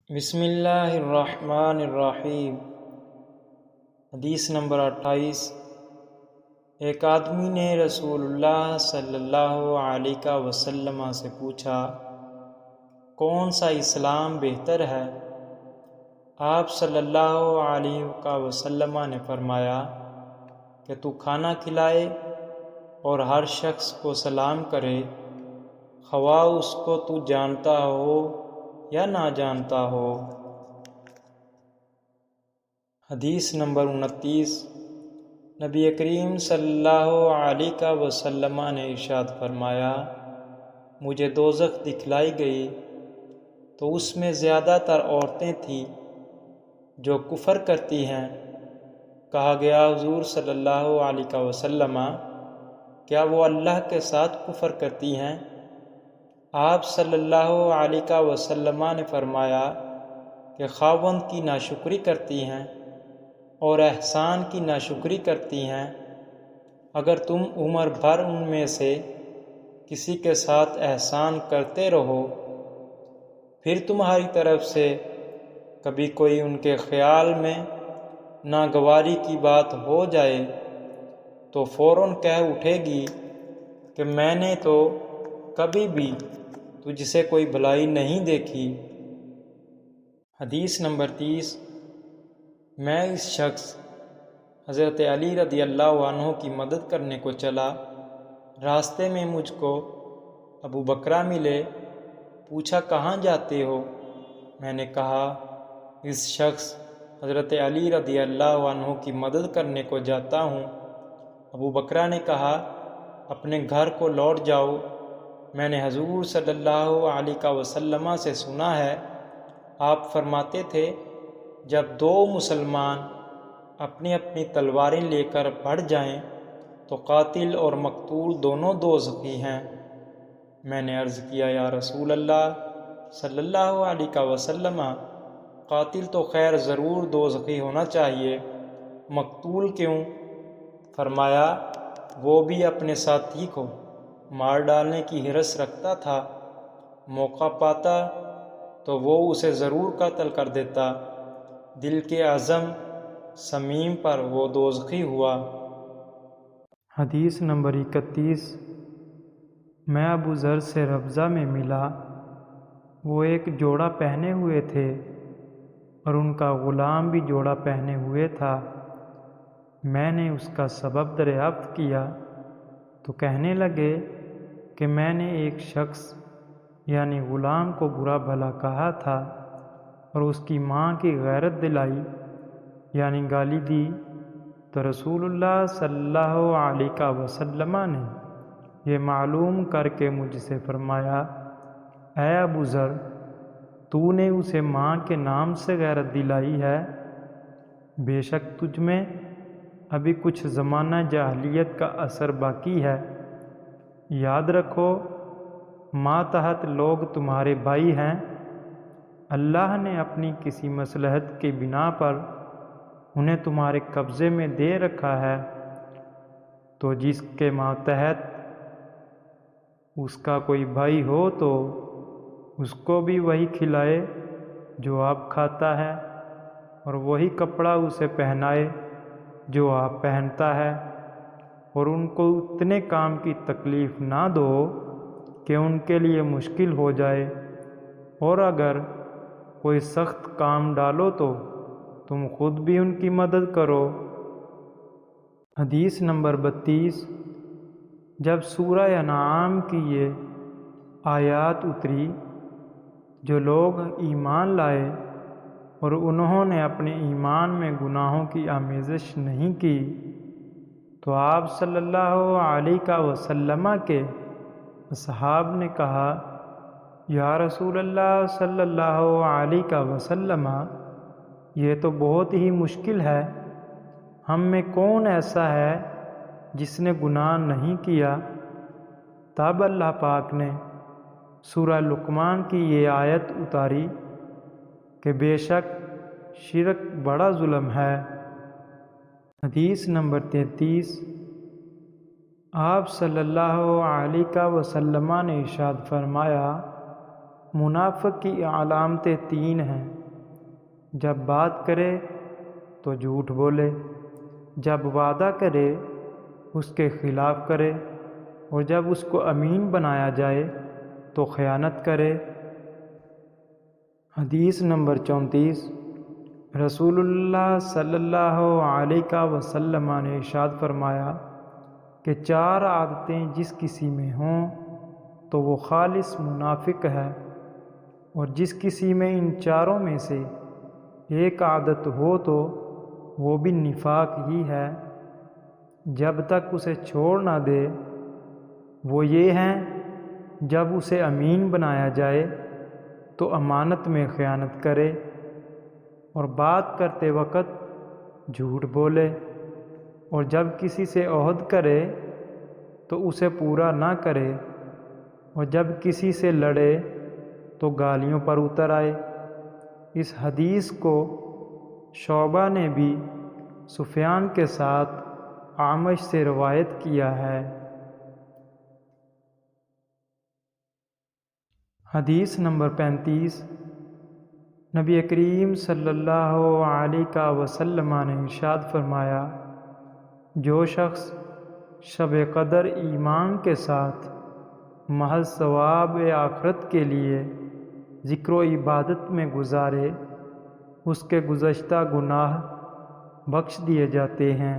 بسم اللہ الرحمن الرحیم۔ حدیث نمبر 28۔ ایک آدمی نے رسول اللہ صلی اللہ علیہ وسلم سے پوچھا، کون سا اسلام بہتر ہے؟ آپ صلی اللہ علیہ وسلم نے فرمایا کہ تو کھانا کھلائے اور ہر شخص کو سلام کرے، خواہ اس کو تو جانتا ہو یا نہ جانتا ہو۔ حدیث نمبر 29۔ نبی کریم صلی اللہ علیہ وسلم نے ارشاد فرمایا، مجھے دوزخ دکھلائی گئی تو اس میں زیادہ تر عورتیں تھیں جو کفر کرتی ہیں۔ کہا گیا، حضور صلی اللہ علیہ وسلم، کیا وہ اللہ کے ساتھ کفر کرتی ہیں؟ آپ صلی اللہ علیہ وسلم نے فرمایا کہ خاوند کی ناشکری کرتی ہیں اور احسان کی ناشکری کرتی ہیں۔ اگر تم عمر بھر ان میں سے کسی کے ساتھ احسان کرتے رہو، پھر تمہاری طرف سے کبھی کوئی ان کے خیال میں ناگواری کی بات ہو جائے تو فوراً کہہ اٹھے گی کہ میں نے تو کبھی بھی تجھ سے کوئی بھلائی نہیں دیکھی۔ حدیث نمبر 30۔ میں اس شخص حضرت علی رضی اللہ عنہ کی مدد کرنے کو چلا، راستے میں مجھ کو ابو بکرہ ملے، پوچھا کہاں جاتے ہو؟ میں نے کہا اس شخص حضرت علی رضی اللہ عنہ کی مدد کرنے کو جاتا ہوں۔ ابو بکرہ نے کہا اپنے گھر کو لوٹ جاؤ، میں نے حضور صلی اللہ علیہ وسلم سے سنا ہے، آپ فرماتے تھے جب دو مسلمان اپنی اپنی تلواریں لے کر بڑھ جائیں تو قاتل اور مقتول دونوں دوزخی ہیں۔ میں نے عرض کیا، یا رسول اللہ صلی اللہ علیہ وسلم، قاتل تو خیر ضرور دوزخی ہونا چاہیے، مقتول کیوں؟ فرمایا، وہ بھی اپنے ساتھی کو مار ڈالنے کی حرص رکھتا تھا، موقع پاتا تو وہ اسے ضرور قتل کر دیتا، دل کے عزم صمیم پر وہ دوزخی ہوا۔ حدیث نمبر 31۔ میں ابو ذر سے ربضہ میں ملا، وہ ایک جوڑا پہنے ہوئے تھے اور ان کا غلام بھی جوڑا پہنے ہوئے تھا۔ میں نے اس کا سبب دریافت کیا تو کہنے لگے کہ میں نے ایک شخص یعنی غلام کو برا بھلا کہا تھا اور اس کی ماں کی غیرت دلائی یعنی گالی دی، تو رسول اللہ صلی اللہ علیہ وسلم نے یہ معلوم کر کے مجھ سے فرمایا، اے ابو ذر، تو نے اسے ماں کے نام سے غیرت دلائی ہے، بے شک تجھ میں ابھی کچھ زمانہ جاہلیت کا اثر باقی ہے۔ یاد رکھو، ماتحت لوگ تمہارے بھائی ہیں، اللہ نے اپنی کسی مصلحت کی بنا پر انہیں تمہارے قبضے میں دے رکھا ہے، تو جس کے ماتحت اس کا کوئی بھائی ہو تو اس کو بھی وہی کھلائے جو آپ کھاتا ہے، اور وہی کپڑا اسے پہنائے جو آپ پہنتا ہے، اور ان کو اتنے کام کی تکلیف نہ دو کہ ان کے لیے مشکل ہو جائے، اور اگر کوئی سخت کام ڈالو تو تم خود بھی ان کی مدد کرو۔ حدیث نمبر 32۔ جب سورہ انعام کی یہ آیات اتری، جو لوگ ایمان لائے اور انہوں نے اپنے ایمان میں گناہوں کی آمیزش نہیں کی، تو آپ صلی اللہ علیہ وسلم کے اصحاب نے کہا، یا رسول اللہ صلی اللہ علیہ وسلم، یہ تو بہت ہی مشکل ہے، ہم میں کون ایسا ہے جس نے گناہ نہیں کیا؟ تب اللہ پاک نے سورہ لقمان کی یہ آیت اتاری کہ بے شک شرک بڑا ظلم ہے۔ حدیث نمبر 33۔ آپ صلی اللہ علیہ وسلم نے ارشاد فرمایا، منافق کی علامتیں 3 ہیں: جب بات کرے تو جھوٹ بولے، جب وعدہ کرے اس کے خلاف کرے، اور جب اس کو امین بنایا جائے تو خیانت کرے۔ حدیث نمبر 34۔ رسول اللہ صلی اللہ علیہ وسلم نے ارشاد فرمایا کہ 4 عادتیں جس کسی میں ہوں تو وہ خالص منافق ہے، اور جس کسی میں ان 4 میں سے ایک عادت ہو تو وہ بھی نفاق ہی ہے جب تک اسے چھوڑ نہ دے۔ وہ یہ ہیں: جب اسے امین بنایا جائے تو امانت میں خیانت کرے، اور بات کرتے وقت جھوٹ بولے، اور جب کسی سے عہد کرے تو اسے پورا نہ کرے، اور جب کسی سے لڑے تو گالیوں پر اتر آئے۔ اس حدیث کو شعبہ نے بھی سفیان کے ساتھ اعمش سے روایت کیا ہے۔ حدیث نمبر 35۔ نبی کریم صلی اللہ علیہ وسلم نے ارشاد فرمایا: جو شخص شب قدر ایمان کے ساتھ محض ثواب آخرت کے لیے ذکر و عبادت میں گزارے، اس کے گزشتہ گناہ بخش دیے جاتے ہیں۔